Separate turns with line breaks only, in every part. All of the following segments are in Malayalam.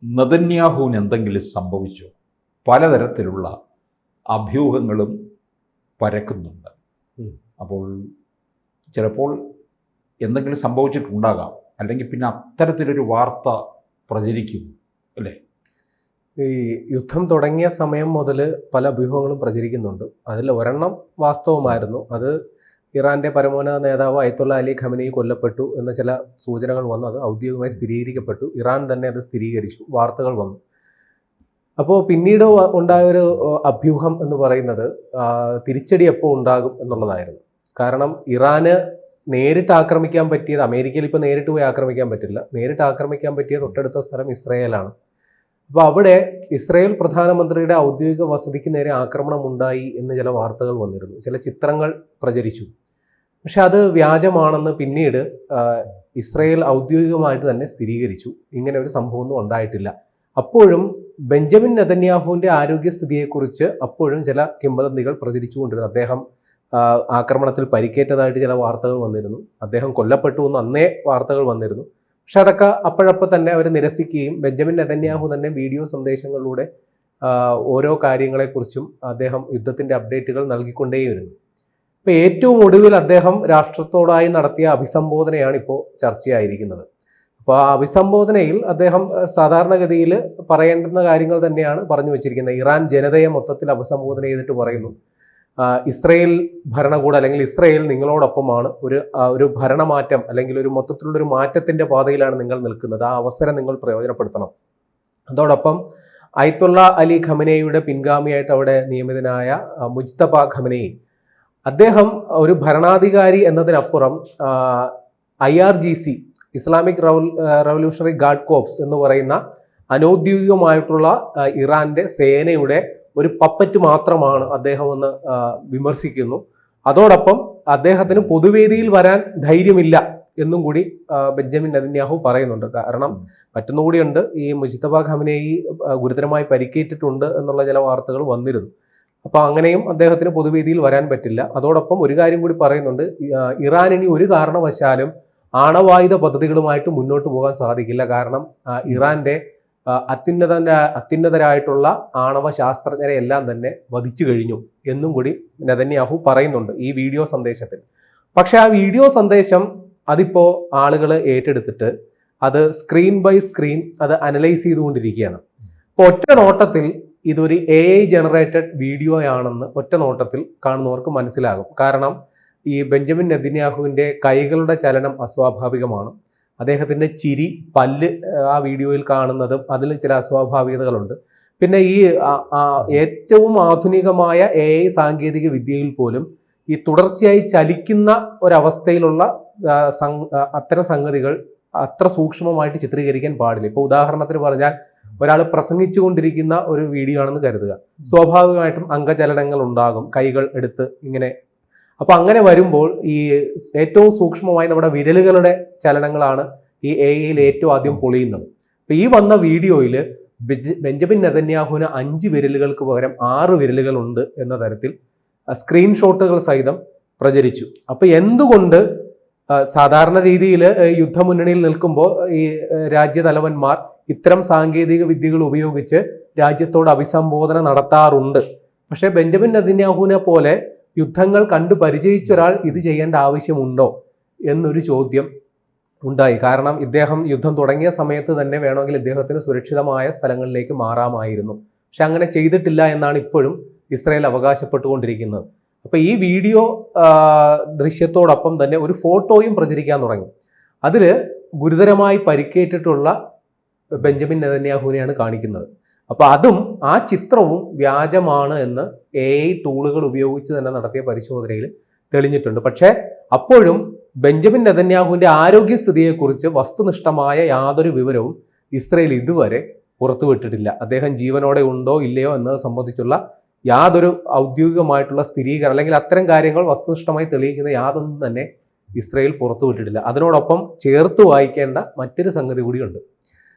നെതന്യാഹുവിന് എന്തെങ്കിലും സംഭവിച്ചോ? പലതരത്തിലുള്ള അഭ്യൂഹങ്ങളും പരക്കുന്നുണ്ട്. അപ്പോൾ ചിലപ്പോൾ എന്തെങ്കിലും സംഭവിച്ചിട്ടുണ്ടാകാം, അല്ലെങ്കിൽ പിന്നെ അത്തരത്തിലൊരു വാർത്ത പ്രചരിക്കും അല്ലേ?
ഈ യുദ്ധം തുടങ്ങിയ സമയം മുതൽ പല അഭ്യൂഹങ്ങളും പ്രചരിക്കുന്നുണ്ട്. അതിൽ ഒരെണ്ണം വാസ്തവമായിരുന്നു. അത് ഇറാന്റെ പരമോന്നത നേതാവ് അയത്തുള്ള അലി ഖമനേയി കൊല്ലപ്പെട്ടു എന്ന ചില സൂചനകൾ വന്നു. അത് ഔദ്യോഗികമായി സ്ഥിരീകരിക്കപ്പെട്ടു. ഇറാൻ തന്നെ അത് സ്ഥിരീകരിച്ചു, വാർത്തകൾ വന്നു. അപ്പോൾ പിന്നീട് ഉണ്ടായൊരു അഭ്യൂഹം എന്ന് പറയുന്നത് തിരിച്ചടി എപ്പോൾ ഉണ്ടാകും എന്നുള്ളതായിരുന്നു. കാരണം ഇറാന് നേരിട്ട് ആക്രമിക്കാൻ പറ്റിയത്, അമേരിക്കയിൽ ഇപ്പോൾ നേരിട്ട് പോയി ആക്രമിക്കാൻ പറ്റില്ല, നേരിട്ട് ആക്രമിക്കാൻ പറ്റിയ തൊട്ടടുത്ത സ്ഥലം ഇസ്രയേലാണ്. അപ്പോൾ അവിടെ ഇസ്രയേൽ പ്രധാനമന്ത്രിയുടെ ഔദ്യോഗിക വസതിക്ക് നേരെ ആക്രമണം ഉണ്ടായി എന്ന് ചില വാർത്തകൾ വന്നിരുന്നു, ചില ചിത്രങ്ങൾ പ്രചരിച്ചു. പക്ഷെ അത് വ്യാജമാണെന്ന് പിന്നീട് ഇസ്രയേൽ ഔദ്യോഗികമായിട്ട് തന്നെ സ്ഥിരീകരിച്ചു. ഇങ്ങനെ ഒരു സംഭവമൊന്നും ഉണ്ടായിട്ടില്ല. അപ്പോഴും ബെഞ്ചമിൻ നെതന്യാഹുവിൻ്റെ ആരോഗ്യസ്ഥിതിയെക്കുറിച്ച് അപ്പോഴും ചില കിംവദന്തികൾ പ്രചരിച്ചുകൊണ്ടിരുന്നു. അദ്ദേഹം ആക്രമണത്തിൽ പരിക്കേറ്റതായിട്ട് ചില വാർത്തകൾ വന്നിരുന്നു, അദ്ദേഹം കൊല്ലപ്പെട്ടു എന്ന് അന്നേ വാർത്തകൾ വന്നിരുന്നു. പക്ഷെ അതൊക്കെ അപ്പോഴപ്പോൾ തന്നെ അവർ നിരസിക്കുകയും ബെഞ്ചമിൻ നെതന്യാഹു തന്നെ വീഡിയോ സന്ദേശങ്ങളിലൂടെ ഓരോ കാര്യങ്ങളെക്കുറിച്ചും അദ്ദേഹം യുദ്ധത്തിൻ്റെ അപ്ഡേറ്റുകൾ നൽകിക്കൊണ്ടേയിരുന്നു. ഇപ്പോൾ ഏറ്റവും ഒടുവിൽ അദ്ദേഹം രാഷ്ട്രത്തോടായി നടത്തിയ അഭിസംബോധനയാണ് ഇപ്പോൾ ചർച്ചയായിരിക്കുന്നത്. അപ്പോൾ ആ അഭിസംബോധനയിൽ അദ്ദേഹം സാധാരണഗതിയിൽ പറയേണ്ടുന്ന കാര്യങ്ങൾ തന്നെയാണ് പറഞ്ഞു വെച്ചിരിക്കുന്നത്. ഇറാൻ ജനതയെ മൊത്തത്തിൽ അഭിസംബോധന ചെയ്തിട്ട് പറയുന്നു, ഇസ്രയേൽ ഭരണകൂടം അല്ലെങ്കിൽ ഇസ്രയേൽ നിങ്ങളോടൊപ്പമാണ്, ഒരു ഭരണമാറ്റം അല്ലെങ്കിൽ ഒരു മൊത്തത്തിലുള്ളൊരു മാറ്റത്തിൻ്റെ പാതയിലാണ് നിങ്ങൾ നിൽക്കുന്നത്, ആ അവസരം നിങ്ങൾ പ്രയോജനപ്പെടുത്തണം. അതോടൊപ്പം അയത്തുള്ള അലി ഖമനേയിയുടെ പിൻഗാമിയായിട്ട് അവിടെ നിയമിതനായ മുജ്തബ ഖമനേയി, അദ്ദേഹം ഒരു ഭരണാധികാരി എന്നതിനപ്പുറം IRGC Islamic revolutionary guard corps എന്ന് പറയുന്ന അനൗദ്യോഗികമായിട്ടുള്ള ഇറാന്റെ സേനയുടെ ഒരു പപ്പറ്റ് മാത്രമാണ് അദ്ദേഹം എന്ന് വിമർശിക്കുന്നു. അതോടൊപ്പം അദ്ദേഹത്തിന് പൊതുവേദിയിൽ വരാൻ ധൈര്യമില്ല എന്നും കൂടി ബെഞ്ചമിൻ നെതന്യാഹു പറയുന്നുണ്ട്. കാരണം മറ്റൊന്നുകൂടിയുണ്ട്, ഈ മുജ്തബ ഖമനേയി ഗുരുതരമായി പരിക്കേറ്റിട്ടുണ്ട് എന്നുള്ള ചില വാർത്തകൾ വന്നിരുന്നു. അപ്പോൾ അങ്ങനെയും അദ്ദേഹത്തിന് പൊതുവേദിയിൽ വരാൻ പറ്റില്ല. അതോടൊപ്പം ഒരു കാര്യം കൂടി പറയുന്നുണ്ട്, ഇറാൻ ഇനി ഒരു കാരണവശാലും ആണവായുധ പദ്ധതികളുമായിട്ട് മുന്നോട്ട് പോകാൻ സാധിക്കില്ല. കാരണം ഇറാന്റെ അത്യുന്നതരായിട്ടുള്ള ആണവ ശാസ്ത്രജ്ഞരെ എല്ലാം തന്നെ വധിച്ചു കഴിഞ്ഞു എന്നും കൂടി നെതന്യാഹു പറയുന്നുണ്ട് ഈ വീഡിയോ സന്ദേശത്തിൽ. പക്ഷെ ആ വീഡിയോ സന്ദേശം അതിപ്പോൾ ആളുകൾ ഏറ്റെടുത്തിട്ട് അത് സ്ക്രീൻ ബൈ സ്ക്രീൻ അത് അനലൈസ് ചെയ്തുകൊണ്ടിരിക്കുകയാണ്. ഇപ്പോൾ ഒറ്റ നോട്ടത്തിൽ ഇതൊരു AI ജനറേറ്റഡ് വീഡിയോയാണെന്ന് ഒറ്റ നോട്ടത്തിൽ കാണുന്നവർക്ക് മനസ്സിലാകും. കാരണം ഈ ബെഞ്ചമിൻ നെതന്യാഹുവിൻ്റെ കൈകളുടെ ചലനം അസ്വാഭാവികമാണ്. അദ്ദേഹത്തിൻ്റെ ചിരി, പല്ല് ആ വീഡിയോയിൽ കാണുന്നതും അതിൽ ചില അസ്വാഭാവികതകളുണ്ട്. പിന്നെ ഈ ഏറ്റവും ആധുനികമായ AI സാങ്കേതിക വിദ്യയിൽ പോലും ഈ തുടർച്ചയായി ചലിക്കുന്ന ഒരവസ്ഥയിലുള്ള അത്തരം സംഗതികൾ അത്ര സൂക്ഷ്മമായിട്ട് ചിത്രീകരിക്കാൻ പാടില്ല. ഇപ്പോൾ ഉദാഹരണത്തിന് പറഞ്ഞാൽ ഒരാൾ പ്രസംഗിച്ചുകൊണ്ടിരിക്കുന്ന ഒരു വീഡിയോ ആണെന്ന് കരുതുക, സ്വാഭാവികമായിട്ടും അംഗചലനങ്ങൾ ഉണ്ടാകും, കൈകൾ എടുത്ത് ഇങ്ങനെ. അപ്പൊ അങ്ങനെ വരുമ്പോൾ ഈ ഏറ്റവും സൂക്ഷ്മമായി നമ്മുടെ വിരലുകളുടെ ചലനങ്ങളാണ് ഈ AIയിൽ ഏറ്റവും ആദ്യം പൊളിയുന്നത്. അപ്പൊ ഈ വന്ന വീഡിയോയിൽ ബെഞ്ചമിൻ നെതന്യാഹുവിന് 5 വിരലുകൾക്ക് പകരം 6 വിരലുകളുണ്ട് എന്ന തരത്തിൽ സ്ക്രീൻഷോട്ടുകൾ സഹിതം പ്രചരിച്ചു. അപ്പൊ എന്തുകൊണ്ട് സാധാരണ രീതിയിൽ യുദ്ധമുന്നണിയിൽ നിൽക്കുമ്പോൾ ഈ രാജ്യതലവന്മാർ ഇത്തരം സാങ്കേതിക വിദ്യകൾ ഉപയോഗിച്ച് രാജ്യത്തോട് അഭിസംബോധന നടത്താറുണ്ട്. പക്ഷെ ബെഞ്ചമിൻ നെതന്യാഹുവിനെ പോലെ യുദ്ധങ്ങൾ കണ്ടു പരിചയിച്ച ഒരാൾ ഇത് ചെയ്യേണ്ട ആവശ്യമുണ്ടോ എന്നൊരു ചോദ്യം ഉണ്ടായി. കാരണം ഇദ്ദേഹം യുദ്ധം തുടങ്ങിയ സമയത്ത് തന്നെ വേണമെങ്കിൽ ഇദ്ദേഹത്തിന് സുരക്ഷിതമായ സ്ഥലങ്ങളിലേക്ക് മാറാമായിരുന്നു. പക്ഷെ അങ്ങനെ ചെയ്തിട്ടില്ല എന്നാണ് ഇപ്പോഴും ഇസ്രായേൽ അവകാശപ്പെട്ടുകൊണ്ടിരിക്കുന്നത്. അപ്പോൾ ഈ വീഡിയോ ദൃശ്യത്തോടൊപ്പം തന്നെ ഒരു ഫോട്ടോയും പ്രചരിക്കാൻ തുടങ്ങി. അതിൽ ഗുരുതരമായി പരിക്കേറ്റിട്ടുള്ള ബെഞ്ചമിൻ നെതന്യാഹുവിനെയാണ് കാണിക്കുന്നത്. അപ്പോൾ അതും ആ ചിത്രവും വ്യാജമാണ് എന്ന് AI ടൂളുകൾ ഉപയോഗിച്ച് തന്നെ നടത്തിയ പരിശോധനയിൽ തെളിഞ്ഞിട്ടുണ്ട്. പക്ഷേ അപ്പോഴും ബെഞ്ചമിൻ നെതന്യാഹുവിൻ്റെ ആരോഗ്യസ്ഥിതിയെക്കുറിച്ച് വസ്തുനിഷ്ഠമായ യാതൊരു വിവരവും ഇസ്രയേൽ ഇതുവരെ പുറത്തുവിട്ടിട്ടില്ല. അദ്ദേഹം ജീവനോടെ ഉണ്ടോ ഇല്ലയോ എന്നത് സംബന്ധിച്ചുള്ള യാതൊരു ഔദ്യോഗികമായിട്ടുള്ള സ്ഥിരീകരണം അല്ലെങ്കിൽ അത്തരം കാര്യങ്ങൾ വസ്തുനിഷ്ഠമായി തെളിയിക്കുന്ന യാതൊന്നും തന്നെ ഇസ്രയേൽ പുറത്തുവിട്ടിട്ടില്ല. അതിനോടൊപ്പം ചേർത്ത് വായിക്കേണ്ട മറ്റൊരു സംഗതി കൂടിയുണ്ട്.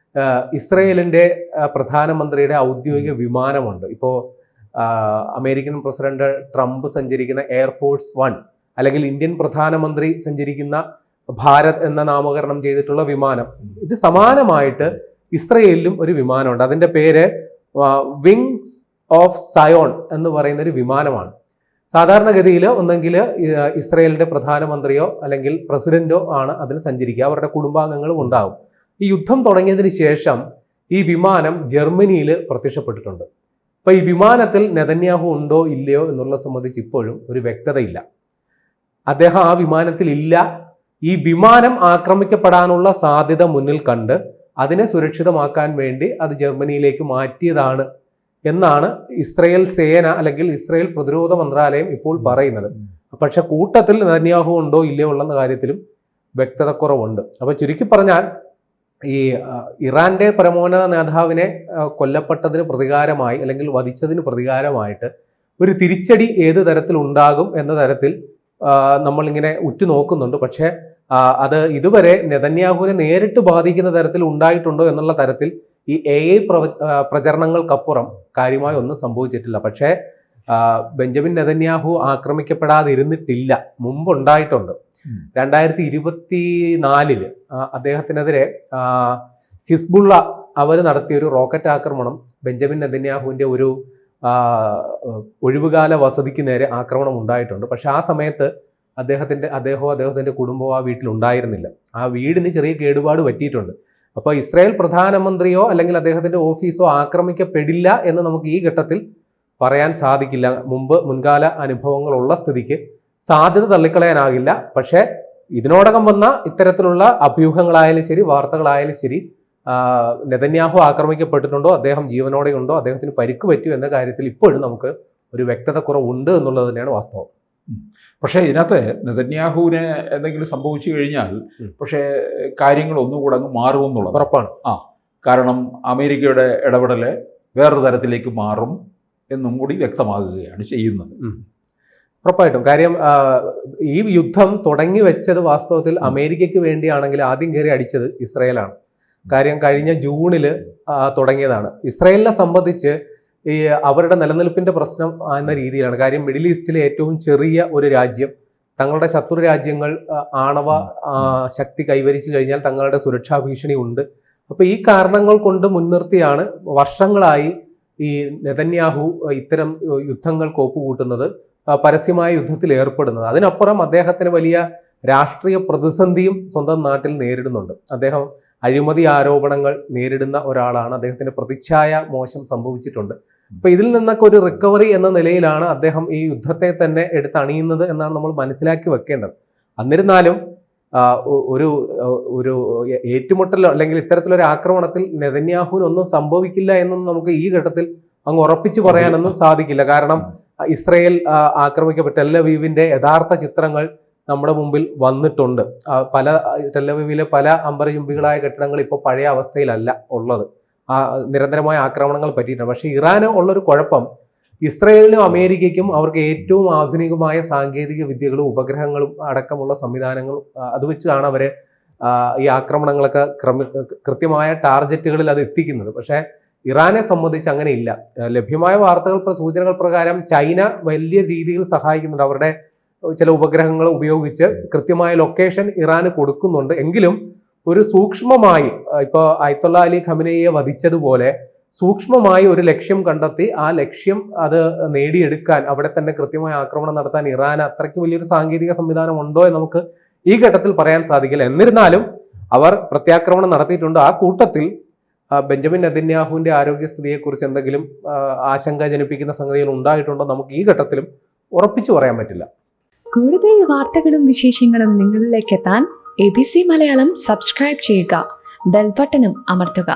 ഇസ്രയേലിൻ്റെ പ്രധാനമന്ത്രിയുടെ ഔദ്യോഗിക വിമാനമുണ്ട്. ഇപ്പോൾ അമേരിക്കൻ പ്രസിഡന്റ് ട്രംപ് സഞ്ചരിക്കുന്ന എയർഫോഴ്സ് 1 അല്ലെങ്കിൽ ഇന്ത്യൻ പ്രധാനമന്ത്രി സഞ്ചരിക്കുന്ന ഭാരത് എന്ന നാമകരണം ചെയ്തിട്ടുള്ള വിമാനം, ഇത് സമാനമായിട്ട് ഇസ്രയേലിലും ഒരു വിമാനമുണ്ട്. അതിൻ്റെ പേര് വിങ്സ് ഓഫ് സയോൺ എന്ന് പറയുന്ന ഒരു വിമാനമാണ്. സാധാരണഗതിയിൽ ഒന്നെങ്കിൽ ഇസ്രയേലിന്റെ പ്രധാനമന്ത്രിയോ അല്ലെങ്കിൽ പ്രസിഡന്റോ ആണ് അതിൽ സഞ്ചരിക്കുക, അവരുടെ കുടുംബാംഗങ്ങളും ഉണ്ടാകും. ഈ യുദ്ധം തുടങ്ങിയതിന് ശേഷം ഈ വിമാനം ജർമ്മനിയിൽ പ്രത്യക്ഷപ്പെട്ടിട്ടുണ്ട്. അപ്പോൾ ഈ വിമാനത്തിൽ നെതന്യാഹു ഉണ്ടോ ഇല്ലയോ എന്നുള്ളത് സംബന്ധിച്ച് ഇപ്പോഴും ഒരു വ്യക്തതയില്ല. അദ്ദേഹം ആ വിമാനത്തിൽ ഇല്ല. ഈ വിമാനം ആക്രമിക്കപ്പെടാനുള്ള സാധ്യത മുന്നിൽ കണ്ട് അതിനെ സുരക്ഷിതമാക്കാൻ വേണ്ടി അത് ജർമ്മനിയിലേക്ക് മാറ്റിയതാണ് എന്നാണ് ഇസ്രയേൽ സേന അല്ലെങ്കിൽ ഇസ്രയേൽ പ്രതിരോധ മന്ത്രാലയം ഇപ്പോൾ പറയുന്നത്. പക്ഷെ കൂട്ടത്തിൽ നെതന്യാഹു ഉണ്ടോ ഇല്ലയോ ഉള്ള കാര്യത്തിലും വ്യക്തതക്കുറവുണ്ട്. അപ്പോൾ ചുരുക്കി പറഞ്ഞാൽ ഈ ഇറാന്റെ പരമോന്നത നേതാവിനെ കൊല്ലപ്പെട്ടതിന് പ്രതികാരമായി അല്ലെങ്കിൽ വധിച്ചതിന് പ്രതികാരമായിട്ട് ഒരു തിരിച്ചടി ഏത് തരത്തിൽ ഉണ്ടാകും എന്ന തരത്തിൽ നമ്മളിങ്ങനെ ഉറ്റുനോക്കുന്നുണ്ട്. പക്ഷേ അത് ഇതുവരെ നെതന്യാഹുവിനെ നേരിട്ട് ബാധിക്കുന്ന തരത്തിൽ ഉണ്ടായിട്ടുണ്ടോ എന്നുള്ള തരത്തിൽ ഈ AI പ്രചരണങ്ങൾക്കപ്പുറം കാര്യമായി ഒന്നും സംഭവിച്ചിട്ടില്ല. പക്ഷേ ബെഞ്ചമിൻ നെതന്യാഹു ആക്രമിക്കപ്പെടാതിരുന്നിട്ടില്ല, മുമ്പുണ്ടായിട്ടുണ്ട്. 2024 അദ്ദേഹത്തിനെതിരെ ഹിസ്ബുള്ള അവർ നടത്തിയൊരു റോക്കറ്റ് ആക്രമണം ബെഞ്ചമിൻ നെതന്യാഹുവിൻ്റെ ഒരു ഒഴിവുകാല വസതിക്ക് നേരെ ആക്രമണം ഉണ്ടായിട്ടുണ്ട്. പക്ഷെ ആ സമയത്ത് അദ്ദേഹത്തിന്റെ കുടുംബവും ആ വീട്ടിലുണ്ടായിരുന്നില്ല. ആ വീടിന് ചെറിയ കേടുപാട് പറ്റിയിട്ടുണ്ട്. അപ്പോൾ ഇസ്രായേൽ പ്രധാനമന്ത്രിയോ അല്ലെങ്കിൽ അദ്ദേഹത്തിന്റെ ഓഫീസോ ആക്രമിക്കപ്പെടില്ല എന്ന് നമുക്ക് ഈ ഘട്ടത്തിൽ പറയാൻ സാധിക്കില്ല. മുൻകാല അനുഭവങ്ങളുള്ള സ്ഥിതിക്ക് സാധ്യത തള്ളിക്കളയാനാകില്ല. പക്ഷേ ഇതിനോടകം വന്ന ഇത്തരത്തിലുള്ള അഭ്യൂഹങ്ങളായാലും ശരി, വാർത്തകളായാലും ശരി, നെതന്യാഹു ആക്രമിക്കപ്പെട്ടിട്ടുണ്ടോ, അദ്ദേഹം ജീവനോടെ ഉണ്ടോ, അദ്ദേഹത്തിന് പരിക്ക് പറ്റിയോ എന്ന കാര്യത്തിൽ ഇപ്പോഴും നമുക്ക് ഒരു വ്യക്തത കുറവുണ്ട് എന്നുള്ളത് തന്നെയാണ് വാസ്തവം.
പക്ഷേ ഇതിനകത്ത് നെതന്യാഹുവിന് എന്തെങ്കിലും സംഭവിച്ചു കഴിഞ്ഞാൽ പക്ഷേ കാര്യങ്ങൾ ഒന്നുകൂടെ അങ്ങ് മാറുമെന്നുള്ളത്
ഉറപ്പാണ്.
കാരണം അമേരിക്കയുടെ ഇടപെടൽ വേറൊരു തരത്തിലേക്ക് മാറും എന്നും കൂടി വ്യക്തമാകുകയാണ് ചെയ്യുന്നത്.
ഉറപ്പായിട്ടും. കാര്യം ഈ യുദ്ധം തുടങ്ങി വെച്ചത് വാസ്തവത്തിൽ അമേരിക്കയ്ക്ക് വേണ്ടിയാണെങ്കിൽ ആദ്യം കയറി അടിച്ചത് ഇസ്രയേലാണ്. കാര്യം കഴിഞ്ഞ ജൂണിൽ തുടങ്ങിയതാണ്. ഇസ്രയേലിനെ സംബന്ധിച്ച് ഈ അവരുടെ നിലനിൽപ്പിന്റെ പ്രശ്നം എന്ന രീതിയിലാണ്. കാര്യം മിഡിൽ ഈസ്റ്റിലെ ഏറ്റവും ചെറിയ ഒരു രാജ്യം തങ്ങളുടെ ശത്രു രാജ്യങ്ങൾ ആണവ ശക്തി കൈവരിച്ചു കഴിഞ്ഞാൽ തങ്ങളുടെ സുരക്ഷാ ഭീഷണി ഉണ്ട്. അപ്പൊ ഈ കാരണങ്ങൾ കൊണ്ട് മുൻനിർത്തിയാണ് വർഷങ്ങളായി ഈ നെതന്യാഹു ഇത്തരം യുദ്ധങ്ങൾ കോപ്പുകൂട്ടുന്നത്, പരസ്യമായ യുദ്ധത്തിൽ ഏർപ്പെടുന്നത്. അതിനപ്പുറം അദ്ദേഹത്തിന് വലിയ രാഷ്ട്രീയ പ്രതിസന്ധിയും സ്വന്തം നാട്ടിൽ നേരിടുന്നുണ്ട്. അദ്ദേഹം അഴിമതി ആരോപണങ്ങൾ നേരിടുന്ന ഒരാളാണ്. അദ്ദേഹത്തിന്റെ പ്രതിച്ഛായ മോശം സംഭവിച്ചിട്ടുണ്ട്. അപ്പൊ ഇതിൽ നിന്നൊക്കെ ഒരു റിക്കവറി എന്ന നിലയിലാണ് അദ്ദേഹം ഈ യുദ്ധത്തെ തന്നെ എടുത്തണിയുന്നത് എന്നാണ് നമ്മൾ മനസ്സിലാക്കി വെക്കേണ്ടത്. എന്നിരുന്നാലും ഒരു ഒരു ഏറ്റുമുട്ടലോ അല്ലെങ്കിൽ ഇത്തരത്തിലൊരു ആക്രമണത്തിൽ നെതന്യാഹുവിനൊന്നും സംഭവിക്കില്ല എന്നൊന്നും നമുക്ക് ഈ ഘട്ടത്തിൽ അങ്ങ് ഉറപ്പിച്ചു പറയാനൊന്നും സാധിക്കില്ല. കാരണം ഇസ്രയേൽ ആക്രമിക്കപ്പെട്ട ടെൽ അവീവിന്റെ യഥാർത്ഥ ചിത്രങ്ങൾ നമ്മുടെ മുമ്പിൽ വന്നിട്ടുണ്ട്. ടെൽ അവീവിലെ പല അമ്പരചുംബികളായ കെട്ടിടങ്ങൾ ഇപ്പോൾ പഴയ അവസ്ഥയിലല്ല ഉള്ളത്. നിരന്തരമായ ആക്രമണങ്ങൾ പറ്റിയിട്ടുണ്ട്. പക്ഷേ ഇറാന് ഉള്ളൊരു കുഴപ്പം, ഇസ്രയേലിനും അമേരിക്കയ്ക്കും അവർക്ക് ഏറ്റവും ആധുനികമായ സാങ്കേതിക വിദ്യകളും ഉപഗ്രഹങ്ങളും അടക്കമുള്ള സംവിധാനങ്ങളും അത് വെച്ചാണ് അവരെ ഈ ആക്രമണങ്ങളൊക്കെ കൃത്യമായ ടാർഗറ്റുകളിൽ അത് എത്തിക്കുന്നത്. പക്ഷേ ഇറാനെ സംബന്ധിച്ച് അങ്ങനെയില്ല. ലഭ്യമായ സൂചനകൾ പ്രകാരം ചൈന വലിയ രീതിയിൽ സഹായിക്കുന്നുണ്ട്. അവരുടെ ചില ഉപഗ്രഹങ്ങൾ ഉപയോഗിച്ച് കൃത്യമായ ലൊക്കേഷൻ ഇറാന് കൊടുക്കുന്നുണ്ട്. എങ്കിലും ഒരു സൂക്ഷ്മമായി ഇപ്പോൾ അയത്തുള്ള അലി ഖമനയെ വധിച്ചതുപോലെ സൂക്ഷ്മമായി ഒരു ലക്ഷ്യം കണ്ടെത്തി ആ ലക്ഷ്യം അത് നേടിയെടുക്കാൻ അവിടെ തന്നെ കൃത്യമായ ആക്രമണം നടത്താൻ ഇറാൻ അത്രയ്ക്ക് വലിയൊരു സാങ്കേതിക സംവിധാനം ഉണ്ടോ എന്ന് നമുക്ക് ഈ ഘട്ടത്തിൽ പറയാൻ സാധിക്കില്ല. എന്നിരുന്നാലും അവർ പ്രത്യാക്രമണം നടത്തിയിട്ടുണ്ട്. ആ കൂട്ടത്തിൽ ബെഞ്ചമിൻ നെതന്യാഹുവിന്റെ ആരോഗ്യസ്ഥിതിയെക്കുറിച്ച് എന്തെങ്കിലും ആശങ്ക ജനിപ്പിക്കുന്ന സംഗതികൾ ഉണ്ടായിട്ടുണ്ടോ നമുക്ക് ഈ ഘട്ടത്തിലും ഉറപ്പിച്ചു പറയാൻ പറ്റില്ല.
കൂടുതൽ വാർത്തകളും വിശേഷങ്ങളും നിങ്ങളിലേക്ക് എത്താൻ ABC മലയാളം സബ്സ്ക്രൈബ് ചെയ്യുക, ബെൽ ബട്ടണും അമർത്തുക.